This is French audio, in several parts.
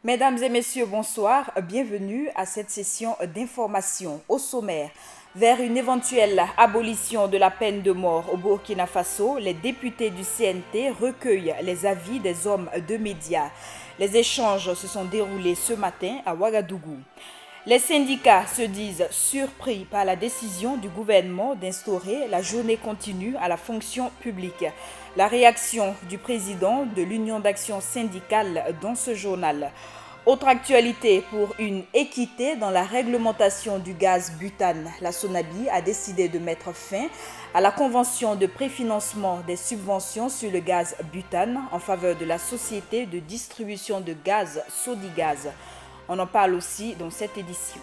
Mesdames et messieurs, bonsoir. Bienvenue à cette session d'information. Au sommaire, vers une éventuelle abolition de la peine de mort au Burkina Faso, les députés du CNT recueillent les avis des hommes de médias. Les échanges se sont déroulés ce matin à Ouagadougou. Les syndicats se disent surpris par la décision du gouvernement d'instaurer la journée continue à la fonction publique. La réaction du président de l'Union d'action syndicale dans ce journal. Autre actualité pour une équité dans la réglementation du gaz butane. La SONABI a décidé de mettre fin à la convention de préfinancement des subventions sur le gaz butane en faveur de la société de distribution de gaz Sodigaz. On en parle aussi dans cette édition.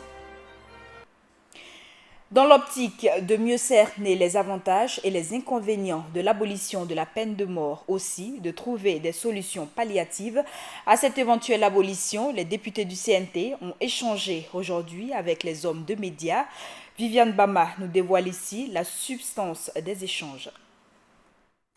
Dans l'optique de mieux cerner les avantages et les inconvénients de l'abolition de la peine de mort, aussi de trouver des solutions palliatives à cette éventuelle abolition, les députés du CNT ont échangé aujourd'hui avec les hommes de médias. Viviane Bama nous dévoile ici la substance des échanges.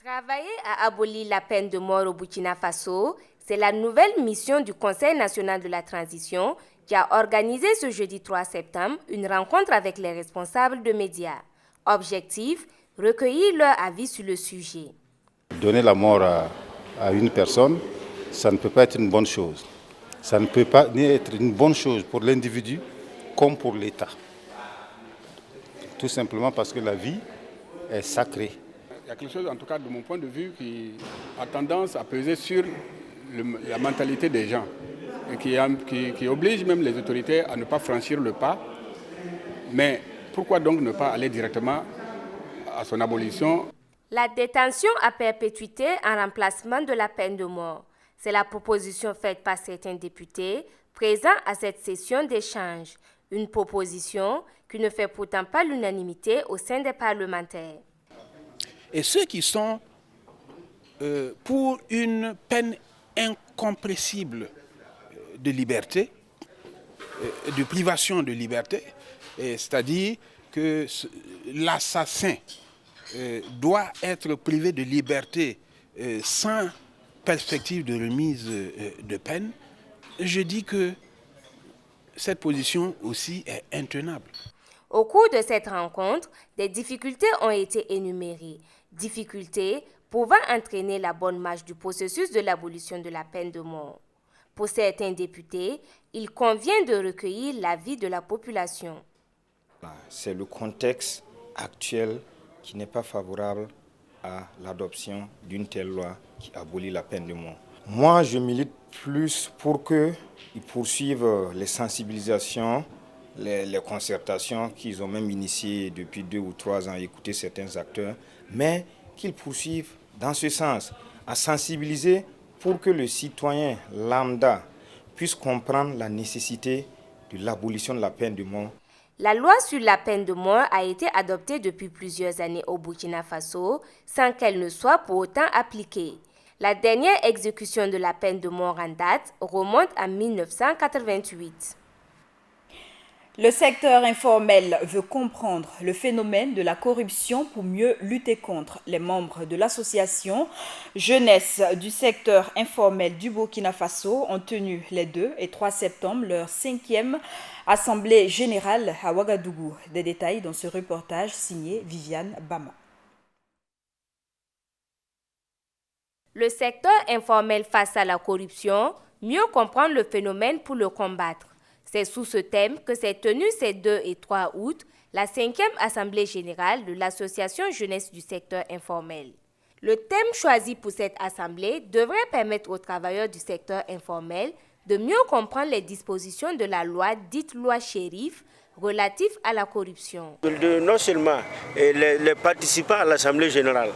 Travailler à abolir la peine de mort au Burkina Faso, c'est la nouvelle mission du Conseil national de la transition qui a organisé ce jeudi 3 septembre une rencontre avec les responsables de médias. Objectif, recueillir leur avis sur le sujet. Donner la mort à une personne, ça ne peut pas être une bonne chose. Ça ne peut pas ni être une bonne chose pour l'individu comme pour l'État. Tout simplement parce que la vie est sacrée. Il y a quelque chose, en tout cas de mon point de vue, qui a tendance à peser sur la mentalité des gens et qui oblige même les autorités à ne pas franchir le pas. Mais pourquoi donc ne pas aller directement à son abolition? La détention à perpétuité en remplacement de la peine de mort. C'est la proposition faite par certains députés présents à cette session d'échange. Une proposition qui ne fait pourtant pas l'unanimité au sein des parlementaires. Et ceux qui sont pour une peine incompressible de liberté, de privation de liberté, c'est-à-dire que l'assassin doit être privé de liberté sans perspective de remise de peine, je dis que cette position aussi est intenable. Au cours de cette rencontre, des difficultés ont été énumérées. Difficultés pouvant entraîner la bonne marche du processus de l'abolition de la peine de mort. Pour certains députés, il convient de recueillir l'avis de la population. C'est le contexte actuel qui n'est pas favorable à l'adoption d'une telle loi qui abolit la peine de mort. Moi, je milite plus pour qu'ils poursuivent les sensibilisations, les concertations qu'ils ont même initiées depuis 2 ou 3 ans à écouter certains acteurs, mais qu'ils poursuivent dans ce sens, à sensibiliser pour que le citoyen lambda puisse comprendre la nécessité de l'abolition de la peine de mort. La loi sur la peine de mort a été adoptée depuis plusieurs années au Burkina Faso sans qu'elle ne soit pour autant appliquée. La dernière exécution de la peine de mort en date remonte à 1988. Le secteur informel veut comprendre le phénomène de la corruption pour mieux lutter contre. Les membres de l'association Jeunesse du secteur informel du Burkina Faso ont tenu les 2 et 3 septembre leur 5e assemblée générale à Ouagadougou. Des détails dans ce reportage signé Viviane Bama. Le secteur informel face à la corruption, mieux comprendre le phénomène pour le combattre. C'est sous ce thème que s'est tenue ces 2 et 3 août la 5e Assemblée générale de l'Association Jeunesse du secteur informel. Le thème choisi pour cette assemblée devrait permettre aux travailleurs du secteur informel de mieux comprendre les dispositions de la loi dite loi Chérif relative à la corruption. Non seulement les participants à l'Assemblée générale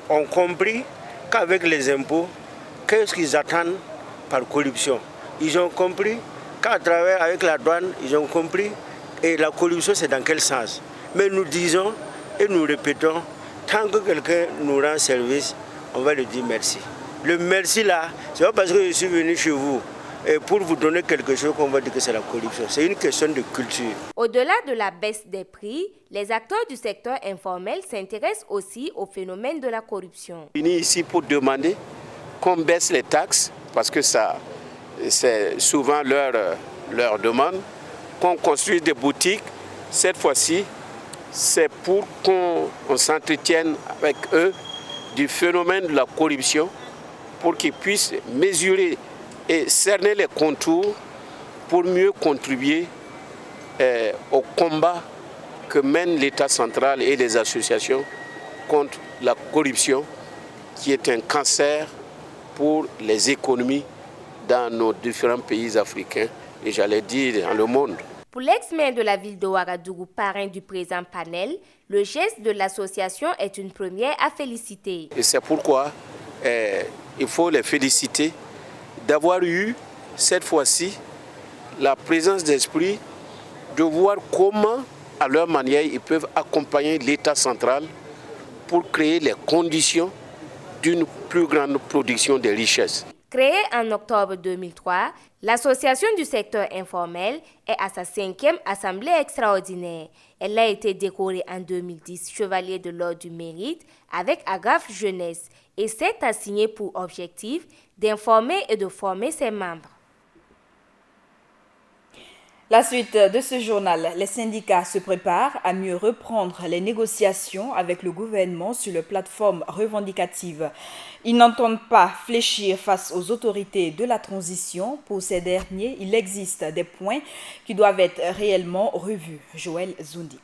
ont compris qu'avec les impôts, qu'est-ce qu'ils attendent par corruption. Ils ont compris qu'à travers avec la douane, ils ont compris et la corruption c'est dans quel sens. Mais nous disons et nous répétons, tant que quelqu'un nous rend service, on va lui dire merci. Le merci là, c'est pas parce que je suis venu chez vous et pour vous donner quelque chose qu'on va dire que c'est la corruption. C'est une question de culture. Au-delà de la baisse des prix, les acteurs du secteur informel s'intéressent aussi au phénomène de la corruption. Je suis venu ici pour demander qu'on baisse les taxes parce que ça c'est souvent leur demande, qu'on construise des boutiques. Cette fois-ci, c'est pour qu'on s'entretienne avec eux du phénomène de la corruption, pour qu'ils puissent mesurer et cerner les contours pour mieux contribuer au combat que mènent l'État central et les associations contre la corruption, qui est un cancer pour les économies dans nos différents pays africains et j'allais dire dans le monde. Pour l'ex-maire de la ville de Ouagadougou, parrain du présent panel, le geste de l'association est une première à féliciter. Et c'est pourquoi il faut les féliciter d'avoir eu cette fois-ci la présence d'esprit de voir comment, à leur manière, ils peuvent accompagner l'État central pour créer les conditions d'une plus grande production de richesses. Créée en octobre 2003, l'association du secteur informel est à sa 5e assemblée extraordinaire. Elle a été décorée en 2010 chevalier de l'ordre du mérite avec Agrafe Jeunesse et s'est assignée pour objectif d'informer et de former ses membres. La suite de ce journal, les syndicats se préparent à mieux reprendre les négociations avec le gouvernement sur les plateformes revendicatives. Ils n'entendent pas fléchir face aux autorités de la transition. Pour ces derniers, il existe des points qui doivent être réellement revus. Joël Zoundi.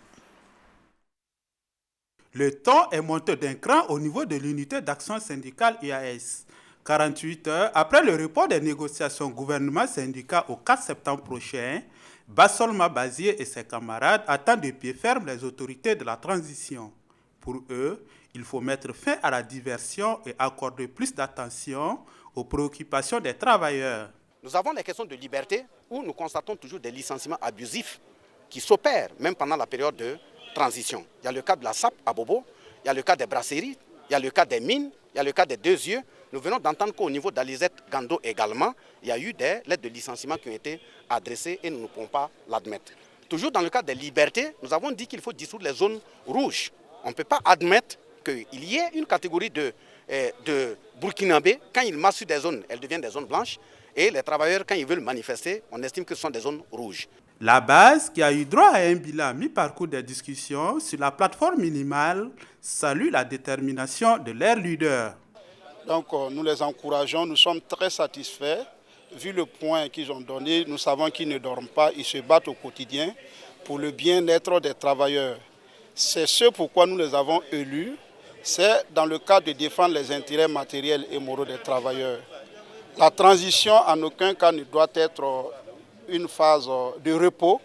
Le ton est monté d'un cran au niveau de l'unité d'action syndicale IAS. 48 heures après le report des négociations gouvernement-syndicat au 4 septembre prochain, Bassolma Bazier et ses camarades attendent de pied ferme les autorités de la transition. Pour eux, il faut mettre fin à la diversion et accorder plus d'attention aux préoccupations des travailleurs. Nous avons les questions de liberté où nous constatons toujours des licenciements abusifs qui s'opèrent même pendant la période de transition. Il y a le cas de la SAP à Bobo, il y a le cas des brasseries, il y a le cas des mines, il y a le cas des 2 yeux. Nous venons d'entendre qu'au niveau d'Alizette Gando également, il y a eu des lettres de licenciement qui ont été adressées et nous ne pouvons pas l'admettre. Toujours dans le cas des libertés, nous avons dit qu'il faut dissoudre les zones rouges. On ne peut pas admettre qu'il y ait une catégorie de Burkinabés, quand ils marchent sur des zones, elles deviennent des zones blanches. Et les travailleurs, quand ils veulent manifester, on estime que ce sont des zones rouges. La base, qui a eu droit à un bilan mi-parcours des discussions sur la plateforme minimale, salue la détermination de leurs leaders. Donc nous les encourageons, nous sommes très satisfaits. Vu le point qu'ils ont donné, nous savons qu'ils ne dorment pas, ils se battent au quotidien pour le bien-être des travailleurs. C'est ce pourquoi nous les avons élus, c'est dans le cadre de défendre les intérêts matériels et moraux des travailleurs. La transition en aucun cas ne doit être une phase de repos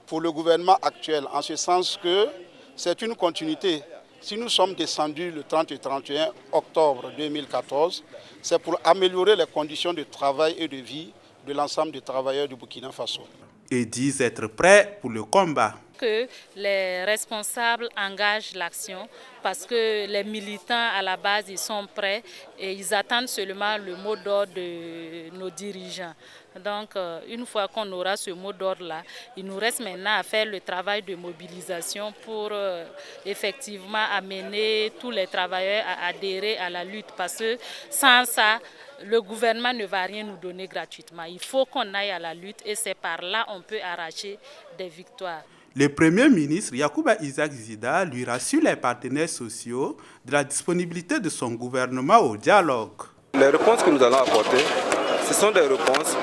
pour le gouvernement actuel, en ce sens que c'est une continuité. Si nous sommes descendus le 30 et 31 octobre 2014, c'est pour améliorer les conditions de travail et de vie de l'ensemble des travailleurs du Burkina Faso. Et disent être prêts pour le combat. Que les responsables engagent l'action parce que les militants à la base ils sont prêts et ils attendent seulement le mot d'ordre de nos dirigeants. Donc une fois qu'on aura ce mot d'ordre-là, il nous reste maintenant à faire le travail de mobilisation pour effectivement amener tous les travailleurs à adhérer à la lutte parce que sans ça, le gouvernement ne va rien nous donner gratuitement. Il faut qu'on aille à la lutte et c'est par là qu'on peut arracher des victoires. Le Premier ministre Yacouba Isaac Zida lui rassure les partenaires sociaux de la disponibilité de son gouvernement au dialogue. Les réponses que nous allons apporter, ce sont des réponses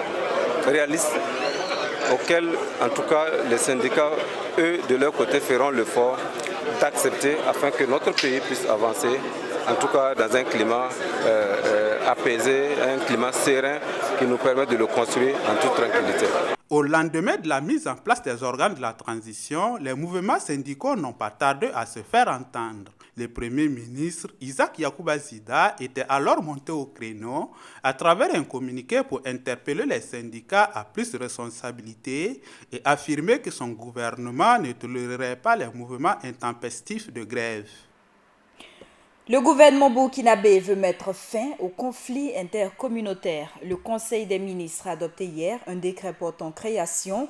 réalistes auxquelles, en tout cas, les syndicats, eux, de leur côté, feront l'effort d'accepter afin que notre pays puisse avancer, en tout cas dans un climat apaisé, un climat serein qui nous permet de le construire en toute tranquillité. Au lendemain de la mise en place des organes de la transition, les mouvements syndicaux n'ont pas tardé à se faire entendre. Le Premier ministre Isaac Yacouba Zida était alors monté au créneau à travers un communiqué pour interpeller les syndicats à plus de responsabilités et affirmer que son gouvernement ne tolérerait pas les mouvements intempestifs de grève. Le gouvernement burkinabé veut mettre fin au conflit intercommunautaire. Le Conseil des ministres a adopté hier un décret portant création,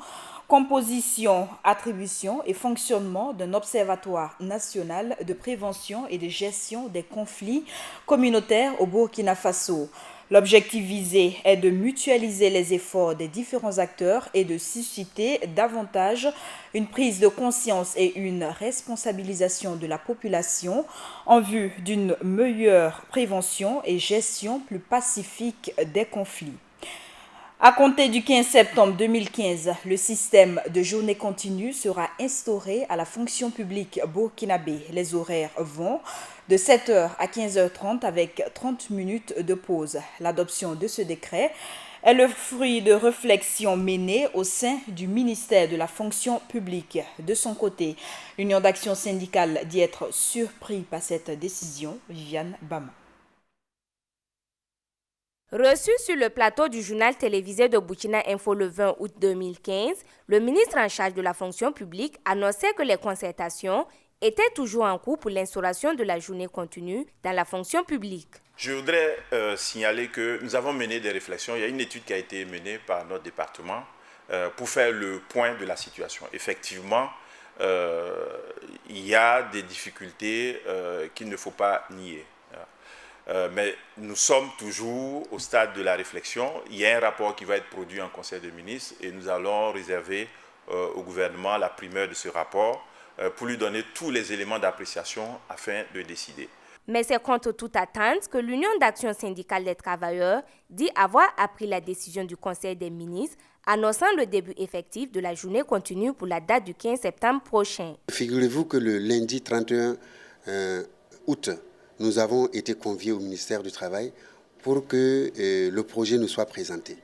composition, attribution et fonctionnement d'un observatoire national de prévention et de gestion des conflits communautaires au Burkina Faso. L'objectif visé est de mutualiser les efforts des différents acteurs et de susciter davantage une prise de conscience et une responsabilisation de la population en vue d'une meilleure prévention et gestion plus pacifique des conflits. À compter du 15 septembre 2015, le système de journée continue sera instauré à la fonction publique burkinabé. Les horaires vont de 7h à 15h30 avec 30 minutes de pause. L'adoption de ce décret est le fruit de réflexions menées au sein du ministère de la fonction publique. De son côté, l'Union d'action syndicale dit être surpris par cette décision. Viviane Bama. Reçu sur le plateau du journal télévisé de Burkina Info le 20 août 2015, le ministre en charge de la fonction publique annonçait que les concertations étaient toujours en cours pour l'instauration de la journée continue dans la fonction publique. Je voudrais signaler que nous avons mené des réflexions. Il y a une étude qui a été menée par notre département pour faire le point de la situation. Effectivement, il y a des difficultés qu'il ne faut pas nier. Mais nous sommes toujours au stade de la réflexion. Il y a un rapport qui va être produit en Conseil des ministres et nous allons réserver au gouvernement la primeur de ce rapport pour lui donner tous les éléments d'appréciation afin de décider. Mais c'est contre toute attente que l'Union d'action syndicale des travailleurs dit avoir appris la décision du Conseil des ministres annonçant le début effectif de la journée continue pour la date du 15 septembre prochain. Figurez-vous que le lundi 31 août, nous avons été conviés au ministère du Travail pour que le projet nous soit présenté.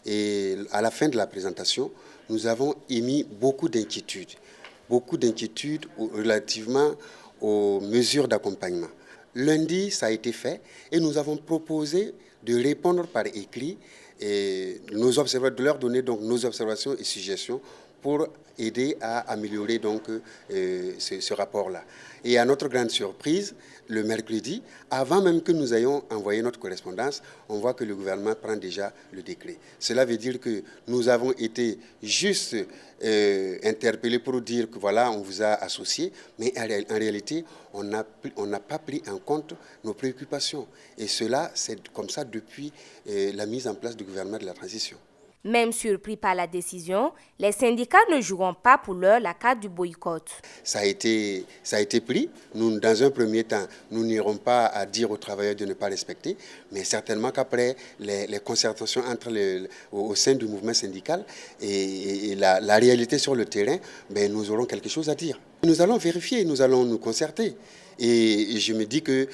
Et à la fin de la présentation, nous avons émis beaucoup d'inquiétudes relativement aux mesures d'accompagnement. Lundi, ça a été fait et nous avons proposé de répondre par écrit et de leur donner donc nos observations et suggestions pour aider à améliorer donc ce rapport-là. Et à notre grande surprise, le mercredi, avant même que nous ayons envoyé notre correspondance, on voit que le gouvernement prend déjà le décret. Cela veut dire que nous avons été juste interpellés pour dire que voilà, on vous a associé, mais en réalité, on n'a pas pris en compte nos préoccupations. Et cela, c'est comme ça depuis la mise en place du gouvernement de la transition. Même surpris par la décision, les syndicats ne joueront pas pour l'heure la carte du boycott. Ça a été pris. Nous, dans un premier temps, nous n'irons pas à dire aux travailleurs de ne pas respecter, mais certainement qu'après les concertations au sein du mouvement syndical et la réalité sur le terrain, ben, nous aurons quelque chose à dire. Nous allons vérifier, nous allons nous concerter. Et je me dis que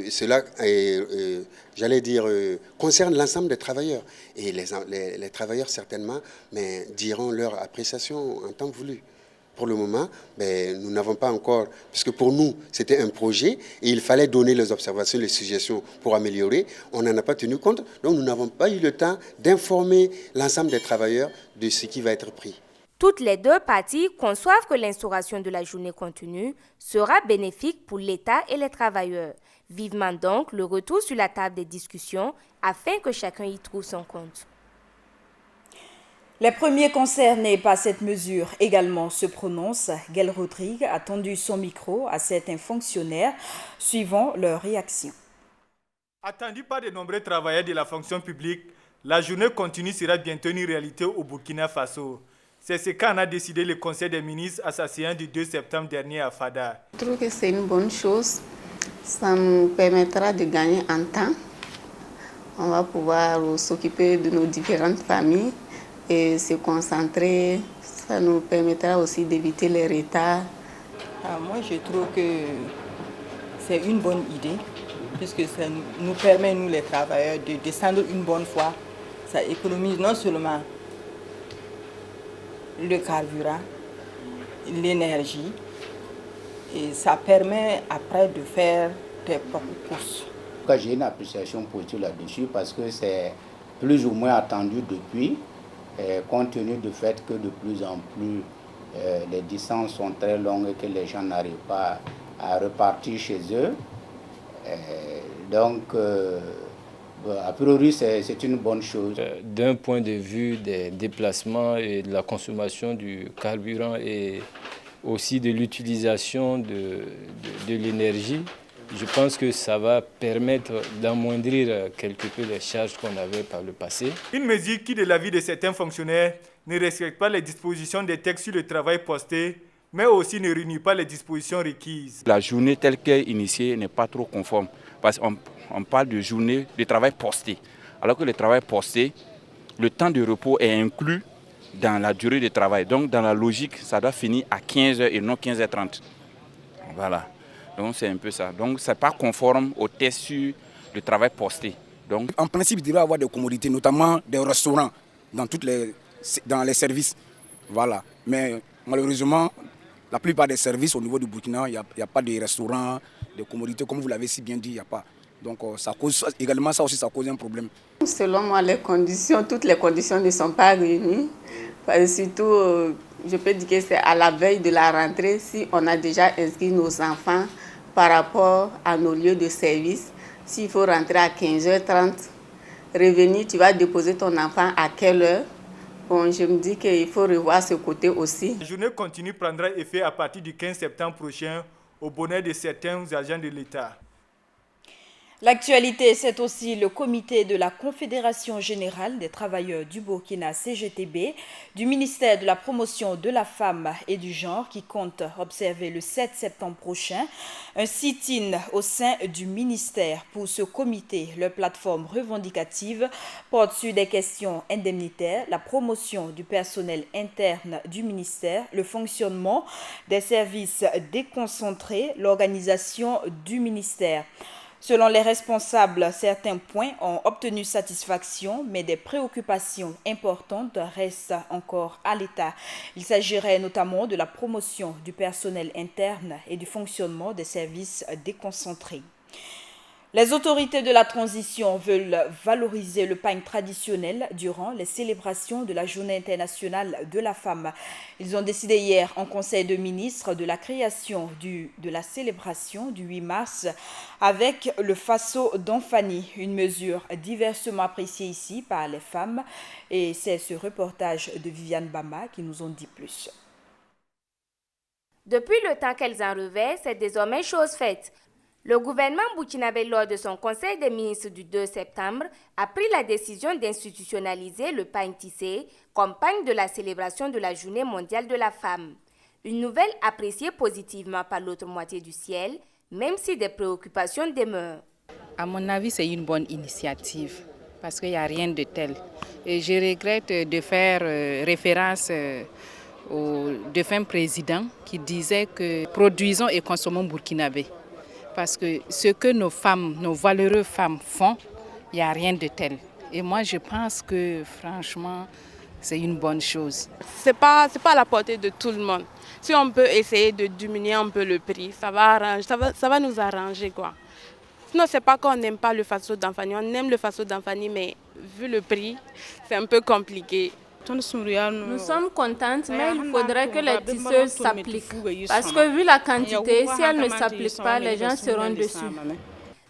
cela, concerne l'ensemble des travailleurs. Et les travailleurs, certainement, mais diront leur appréciation en temps voulu. Pour le moment, nous n'avons pas encore, puisque pour nous, c'était un projet et il fallait donner les observations, les suggestions pour améliorer. On n'en a pas tenu compte, donc nous n'avons pas eu le temps d'informer l'ensemble des travailleurs de ce qui va être pris. Toutes les deux parties conçoivent que l'instauration de la journée continue sera bénéfique pour l'État et les travailleurs. Vivement donc le retour sur la table des discussions afin que chacun y trouve son compte. Les premiers concernés par cette mesure également se prononcent. Gaël Rodrigue a tendu son micro à certains fonctionnaires suivant leur réaction. Attendu par de nombreux travailleurs de la fonction publique, la journée continue sera bientôt une réalité au Burkina Faso. C'est ce qu'en a décidé le Conseil des ministres à sa séance du 2 septembre dernier à Fada. Je trouve que c'est une bonne chose. Ça nous permettra de gagner en temps. On va pouvoir s'occuper de nos différentes familles et se concentrer. Ça nous permettra aussi d'éviter les retards. Moi, je trouve que c'est une bonne idée, puisque ça nous permet, nous les travailleurs, de descendre une bonne fois. Ça économise non seulement le carburant, l'énergie, et ça permet après de faire tes propres courses. J'ai une appréciation positive là-dessus parce que c'est plus ou moins attendu depuis, compte tenu du fait que de plus en plus les distances sont très longues et que les gens n'arrivent pas à repartir chez eux. A priori, c'est une bonne chose. D'un point de vue des déplacements et de la consommation du carburant et aussi de l'utilisation de l'énergie, Je pense que ça va permettre d'amoindrir quelque peu les charges qu'on avait par le passé. Une mesure qui, de l'avis de certains fonctionnaires, ne respecte pas les dispositions des textes sur le travail posté, mais aussi ne réunit pas les dispositions requises. La journée telle qu'elle est initiée n'est pas trop conforme, parce qu'on parle de journée de travail posté, alors que le travail posté, le temps de repos est inclus dans la durée de travail. Donc dans la logique, ça doit finir à 15h et non 15h30. Voilà. Donc c'est un peu ça. Donc ce n'est pas conforme au test sur le travail posté. Donc, en principe, il devrait y avoir des commodités, notamment des restaurants dans les services. Voilà. Mais malheureusement, la plupart des services au niveau du Burkina, il n'y a pas de restaurants, de commodités, comme vous l'avez si bien dit, il n'y a pas. Donc ça cause également ça aussi, ça cause un problème. Selon moi, toutes les conditions ne sont pas réunies. Surtout, je peux dire que c'est à la veille de la rentrée, si on a déjà inscrit nos enfants par rapport à nos lieux de service. S'il faut rentrer à 15h30, revenir, tu vas déposer ton enfant à quelle heure? Bon, je me dis qu'il faut revoir ce côté aussi. La journée continue prendra effet à partir du 15 septembre prochain au bonheur de certains agents de l'État. L'actualité, c'est aussi le comité de la Confédération Générale des Travailleurs du Burkina CGTB, du ministère de la Promotion de la Femme et du Genre qui compte observer le 7 septembre prochain un sit-in au sein du ministère. Pour ce comité, leur plateforme revendicative porte sur des questions indemnitaires, la promotion du personnel interne du ministère, le fonctionnement des services déconcentrés, l'organisation du ministère. Selon les responsables, certains points ont obtenu satisfaction, mais des préoccupations importantes restent encore à l'État. Il s'agirait notamment de la promotion du personnel interne et du fonctionnement des services déconcentrés. Les autorités de la transition veulent valoriser le pain traditionnel durant les célébrations de la Journée internationale de la femme. Ils ont décidé hier en Conseil de ministres de la création de la célébration du 8 mars avec le Faso d'Anfani, une mesure diversement appréciée ici par les femmes. Et c'est ce reportage de Viviane Bama qui nous en dit plus. Depuis le temps qu'elles en revêtent, c'est désormais chose faite. Le gouvernement burkinabé, lors de son conseil des ministres du 2 septembre, a pris la décision d'institutionnaliser le pain tissé comme pain de la célébration de la Journée mondiale de la femme. Une nouvelle appréciée positivement par l'autre moitié du ciel, même si des préoccupations demeurent. À mon avis, c'est une bonne initiative parce qu'il n'y a rien de tel. Et je regrette de faire référence au défunt président qui disait que produisons et consommons burkinabé. Parce que ce que nos femmes, nos valeureuses femmes font, il n'y a rien de tel. Et moi, je pense que franchement, c'est une bonne chose. Ce n'est pas à la portée de tout le monde. Si on peut essayer de diminuer un peu le prix, ça va nous arranger, quoi. Sinon, ce n'est pas qu'on n'aime pas le Faso d'Anfani. On aime le Faso d'Anfani, mais vu le prix, c'est un peu compliqué. Nous sommes contentes, mais il faudrait que les tisseuses s'appliquent. Parce que vu la quantité, si elles ne s'appliquent pas, les gens seront dessus.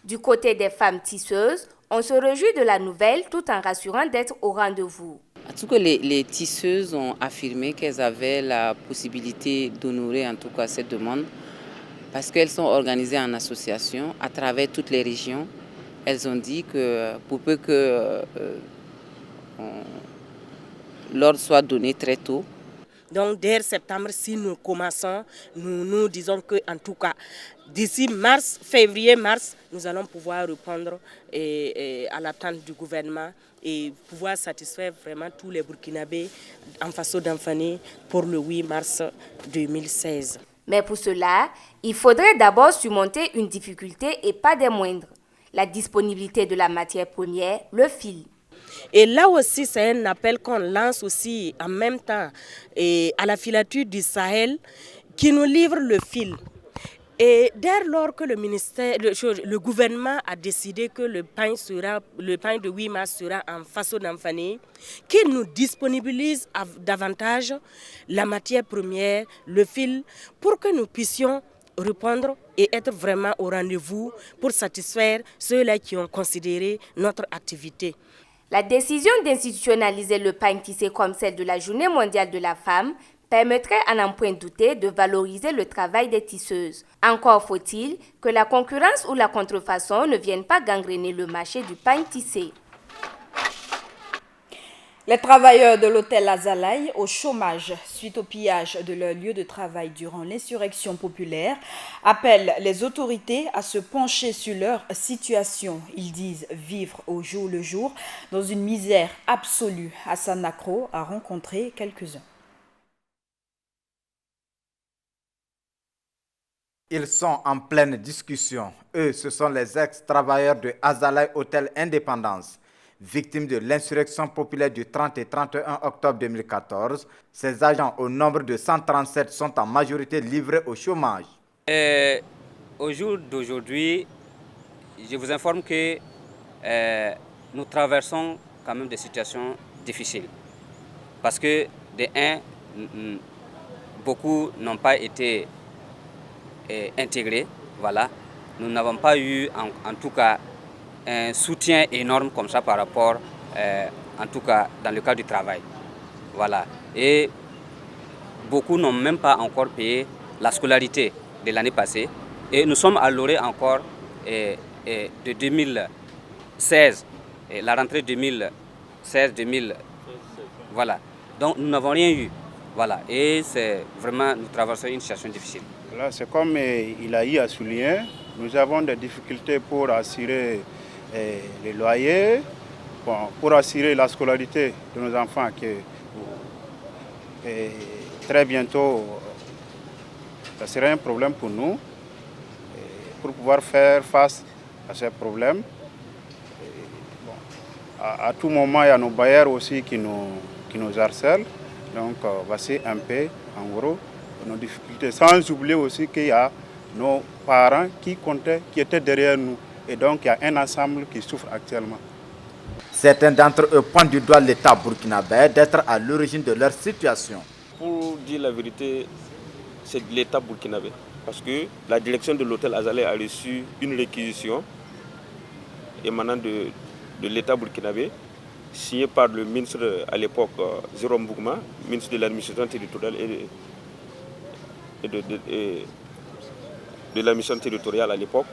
Du côté des femmes tisseuses, on se réjouit de la nouvelle tout en rassurant d'être au rendez-vous. En tout cas, les tisseuses ont affirmé qu'elles avaient la possibilité d'honorer en tout cas cette demande parce qu'elles sont organisées en association à travers toutes les régions. Elles ont dit que pour peu que l'ordre soit donné très tôt. Donc dès septembre, si nous commençons, nous disons qu'en tout cas, d'ici février-mars, nous allons pouvoir répondre à l'attente du gouvernement et pouvoir satisfaire vraiment tous les Burkinabés en Faso d'Anfani pour le 8 mars 2016. Mais pour cela, il faudrait d'abord surmonter une difficulté et pas des moindres, la disponibilité de la matière première, le fil. Et là aussi, c'est un appel qu'on lance aussi en même temps à la filature du Sahel qui nous livre le fil. Et dès lors que le gouvernement a décidé que le pain de 8 mars sera en Faso d'Anfani, qu'il nous disponibilise davantage la matière première, le fil, pour que nous puissions répondre et être vraiment au rendez-vous pour satisfaire ceux-là qui ont considéré notre activité. La décision d'institutionnaliser le pain tissé comme celle de la Journée mondiale de la femme permettrait à n'en point douter de valoriser le travail des tisseuses. Encore faut-il que la concurrence ou la contrefaçon ne viennent pas gangréner le marché du pain tissé. Les travailleurs de l'hôtel Azalaï au chômage suite au pillage de leur lieu de travail durant l'insurrection populaire appellent les autorités à se pencher sur leur situation. Ils disent vivre au jour le jour dans une misère absolue. Hassan Nakro a rencontré quelques-uns. Ils sont en pleine discussion. Eux, ce sont les ex-travailleurs de Azalaï Hôtel Indépendance. Victimes de l'insurrection populaire du 30 et 31 octobre 2014, ces agents au nombre de 137 sont en majorité livrés au chômage. Au jour d'aujourd'hui, je vous informe que nous traversons quand même des situations difficiles. Parce que, de un, beaucoup n'ont pas été intégrés. Voilà. Nous n'avons pas eu, en tout cas, un soutien énorme comme ça par rapport, en tout cas dans le cadre du travail. Voilà. Et beaucoup n'ont même pas encore payé la scolarité de l'année passée. Et nous sommes à l'orée encore de 2016, la rentrée 2016-2000. Voilà. Donc nous n'avons rien eu. Voilà. Et c'est vraiment, nous traversons une situation difficile. Là, c'est comme il a eu à souligner, nous avons des difficultés pour assurer les loyers, pour assurer la scolarité de nos enfants qui très bientôt, ça serait un problème pour nous. Pour pouvoir faire face à ces problèmes, à tout moment, il y a nos bailleurs aussi qui nous harcèlent. Donc, voici un peu, en gros, nos difficultés. Sans oublier aussi qu'il y a nos parents qui comptaient, qui étaient derrière nous. Et donc, il y a un ensemble qui souffre actuellement. Certains d'entre eux pointent du doigt l'État burkinabé d'être à l'origine de leur situation. Pour dire la vérité, c'est l'État burkinabé. Parce que la direction de l'hôtel Azalaï a reçu une réquisition émanant de l'État burkinabé, signée par le ministre à l'époque, Jérôme Bougma, ministre de l'administration territoriale et de la mission territoriale à l'époque.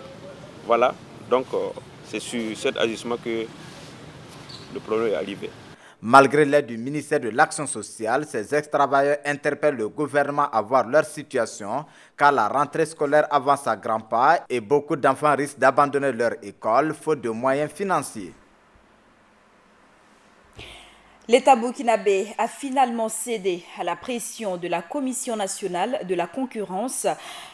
Voilà. Donc, c'est sur cet agissement que le problème est arrivé. Malgré l'aide du ministère de l'Action sociale, ces ex-travailleurs interpellent le gouvernement à voir leur situation, car la rentrée scolaire avance à grands pas et beaucoup d'enfants risquent d'abandonner leur école faute de moyens financiers. L'État burkinabé a finalement cédé à la pression de la Commission nationale de la concurrence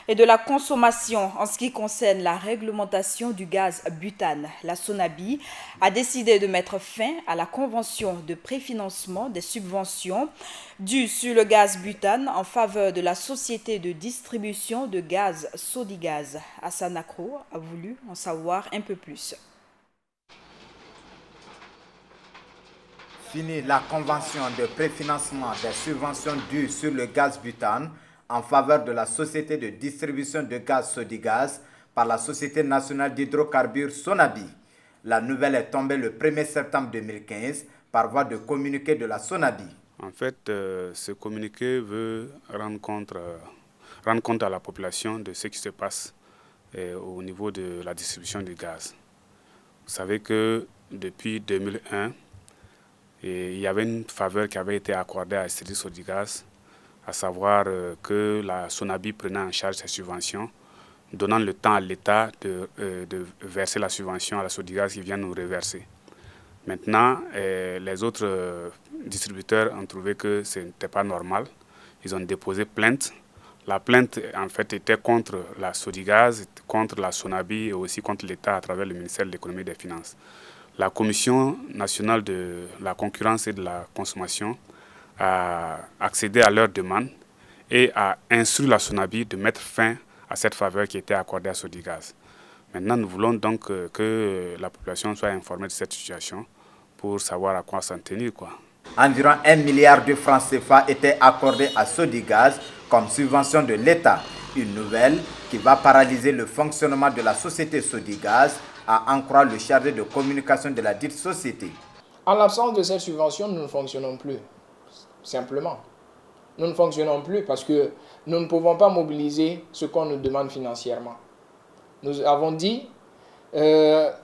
et de la consommation en ce qui concerne la réglementation du gaz butane. La SONABI a décidé de mettre fin à la convention de préfinancement des subventions dues sur le gaz butane en faveur de la société de distribution de gaz Sodigaz. Hassan Nakro a voulu en savoir un peu plus. Fini la convention de préfinancement des subventions dues sur le gaz butane en faveur de la société de distribution de gaz Sodigaz par la Société nationale d'hydrocarbures SONABI. La nouvelle est tombée le 1er septembre 2015 par voie de communiqué de la SONABI. En fait, ce communiqué veut rendre compte à la population de ce qui se passe au niveau de la distribution du gaz. Vous savez que depuis 2001, il y avait une faveur qui avait été accordée à Esthétique Sodigaz, à savoir que la SONABI prenait en charge ses subventions, donnant le temps à l'État de verser la subvention à la Sodigaz qui vient nous reverser. Maintenant, les autres distributeurs ont trouvé que ce n'était pas normal. Ils ont déposé plainte. La plainte, en fait, était contre la Sodigaz, contre la SONABI et aussi contre l'État à travers le ministère de l'Économie et des Finances. La Commission nationale de la concurrence et de la consommation a accédé à leurs demandes et a instruit la SONABI de mettre fin à cette faveur qui était accordée à Sodigaz. Maintenant, nous voulons donc que la population soit informée de cette situation pour savoir à quoi s'en tenir, Environ 1 milliard de francs CFA étaient accordés à Sodigaz comme subvention de l'État. Une nouvelle qui va paralyser le fonctionnement de la société Sodigaz, à en croire le chargé de communication de la dite société. En l'absence de cette subvention, nous ne fonctionnons plus, simplement. nous ne fonctionnons plus parce que nous ne pouvons pas mobiliser ce qu'on nous demande financièrement. Nous avons dit,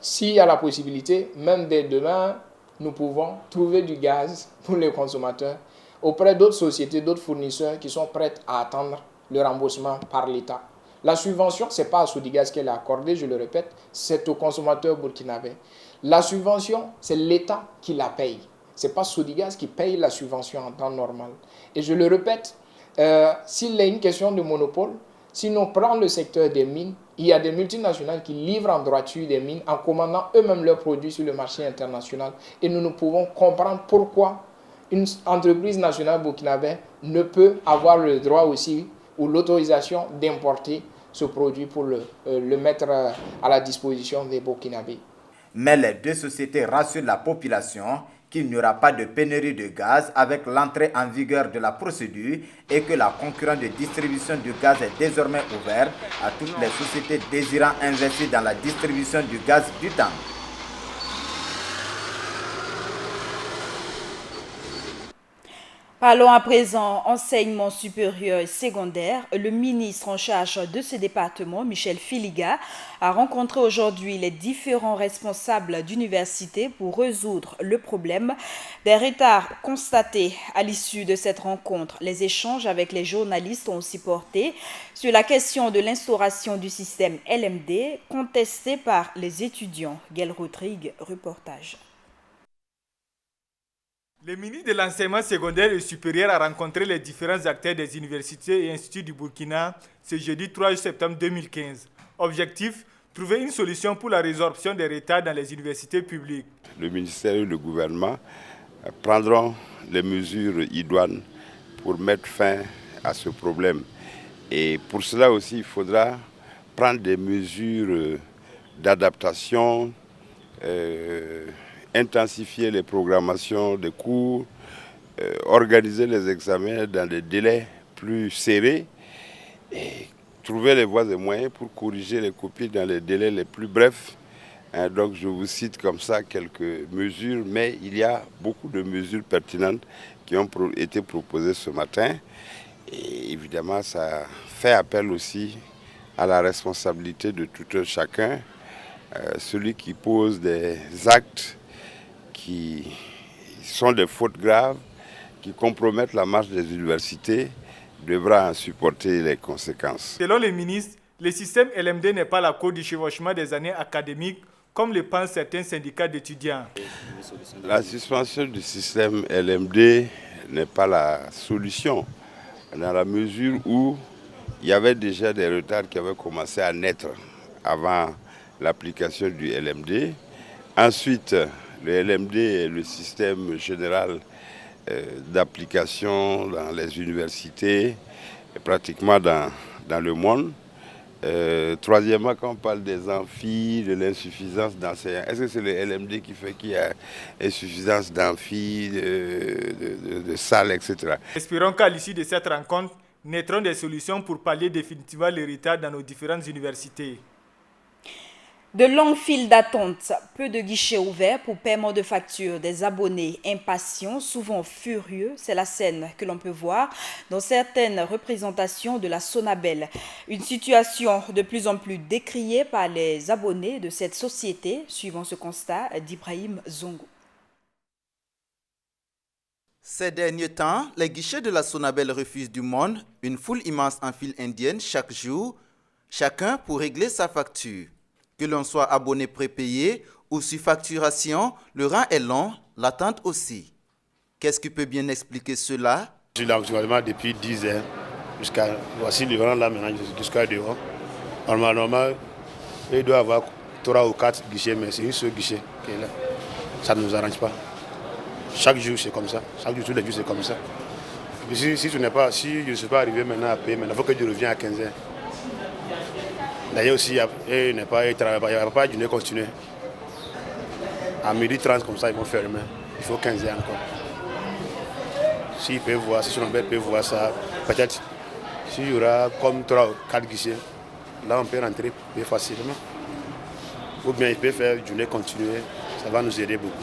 s'il y a la possibilité, même dès demain, nous pouvons trouver du gaz pour les consommateurs auprès d'autres sociétés, d'autres fournisseurs qui sont prêts à attendre le remboursement par l'État. La subvention, ce n'est pas à Sodigaz qu'elle est accordée, je le répète, c'est aux consommateurs burkinabés. La subvention, c'est l'État qui la paye. Ce n'est pas Sodigaz qui paye la subvention en temps normal. Et je le répète, s'il est une question de monopole, si nous prenons le secteur des mines, il y a des multinationales qui livrent en droiture des mines en commandant eux-mêmes leurs produits sur le marché international. Et nous ne pouvons comprendre pourquoi une entreprise nationale burkinabé ne peut avoir le droit aussi ou l'autorisation d'importer ce produit pour le mettre à la disposition des Burkinabés. Mais les deux sociétés rassurent la population qu'il n'y aura pas de pénurie de gaz avec l'entrée en vigueur de la procédure et que la concurrence de distribution du gaz est désormais ouverte à toutes les sociétés désirant investir dans la distribution du gaz butane. Parlons à présent enseignement supérieur et secondaire. Le ministre en charge de ce département, Michel Filiga, a rencontré aujourd'hui les différents responsables d'université pour résoudre le problème des retards constatés à l'issue de cette rencontre. Les échanges avec les journalistes ont aussi porté sur la question de l'instauration du système LMD contesté par les étudiants. Gaël Rodrigue, reportage. Le ministre de l'enseignement secondaire et supérieur a rencontré les différents acteurs des universités et instituts du Burkina ce jeudi 3 septembre 2015. Objectif, trouver une solution pour la résorption des retards dans les universités publiques. Le ministère et le gouvernement prendront les mesures idoines pour mettre fin à ce problème. Et pour cela aussi, il faudra prendre des mesures d'adaptation, intensifier les programmations des cours, organiser les examens dans des délais plus serrés et trouver les voies et moyens pour corriger les copies dans les délais les plus brefs. Donc je vous cite comme ça quelques mesures, mais il y a beaucoup de mesures pertinentes qui ont été proposées ce matin. Et évidemment, ça fait appel aussi à la responsabilité de tout un chacun. Celui qui pose des actes qui sont des fautes graves, qui compromettent la marche des universités, devra en supporter les conséquences. Selon le ministre, le système LMD n'est pas la cause du chevauchement des années académiques, comme le pensent certains syndicats d'étudiants. La suspension du système LMD n'est pas la solution, dans la mesure où il y avait déjà des retards qui avaient commencé à naître avant l'application du LMD. Ensuite, le LMD est le système général d'application dans les universités, et pratiquement dans le monde. Troisièmement, quand on parle des amphis, de l'insuffisance d'enseignants, est-ce que c'est le LMD qui fait qu'il y a insuffisance d'amphis, de salles, etc. Espérons qu'à l'issue de cette rencontre, naîtront des solutions pour pallier définitivement les retards dans nos différentes universités. De longues files d'attente, peu de guichets ouverts pour paiement de factures, des abonnés impatients, souvent furieux. C'est la scène que l'on peut voir dans certaines représentations de la Sonabel. Une situation de plus en plus décriée par les abonnés de cette société, suivant ce constat d'Ibrahim Zongo. Ces derniers temps, les guichets de la Sonabel refusent du monde, une foule immense en file indienne chaque jour, chacun pour régler sa facture. Que l'on soit abonné prépayé ou sur facturation, le rang est long, l'attente aussi. Qu'est-ce qui peut bien expliquer cela? Je suis là depuis 10 ans, voici le rang là maintenant jusqu'à dehors. Normalement, il doit y avoir 3 ou 4 guichets, mais c'est un seul guichet qui est là. Ça ne nous arrange pas. Chaque jour c'est comme ça, chaque jour tous les jours c'est comme ça. Et puis si je ne suis pas arrivé maintenant à payer, maintenant il faut que je revienne à 15 h. D'ailleurs aussi, il n'y a pas de dîner continu. À 12h30 comme ça, ils vont fermer. Il faut 15 h encore. S'ils peuvent voir, si son père peut voir ça, peut-être s'il y aura comme 3 ou 4 guichets, là on peut rentrer plus facilement. Ou bien il peut faire une journée continue, ça va nous aider beaucoup.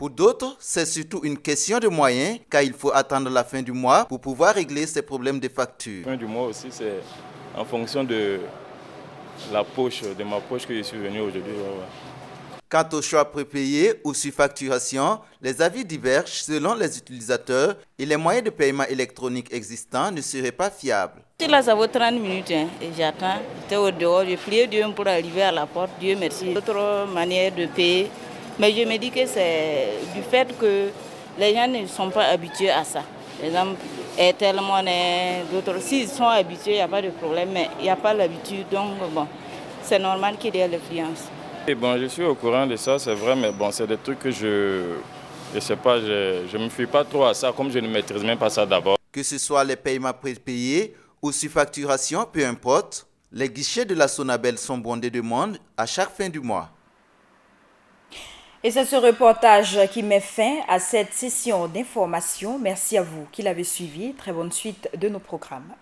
Pour d'autres, c'est surtout une question de moyens, car il faut attendre la fin du mois pour pouvoir régler ces problèmes de facture. La fin du mois aussi, c'est en fonction de ma poche que je suis venu aujourd'hui. Quant au choix prépayé ou surfacturation, les avis divergent selon les utilisateurs et les moyens de paiement électronique existants ne seraient pas fiables. Là, ça vaut 30 minutes et j'attends. J'étais au dehors, j'ai prié Dieu pour arriver à la porte. Dieu merci. D'autres manières de payer. Mais je me dis que c'est du fait que les gens ne sont pas habitués à ça. Par exemple, Airtel Money, d'autres, s'ils sont habitués, il n'y a pas de problème, mais il n'y a pas l'habitude. Donc, bon, c'est normal qu'il y ait l'influence. Et bon, je suis au courant de ça, c'est vrai, mais bon, c'est des trucs que je sais pas, je me fie pas trop à ça, comme je ne maîtrise même pas ça d'abord. Que ce soit les paiements prépayés ou surfacturation, peu importe, les guichets de la Sonabel sont bondés de monde à chaque fin du mois. Et c'est ce reportage qui met fin à cette session d'information. Merci à vous qui l'avez suivi. Très bonne suite de nos programmes.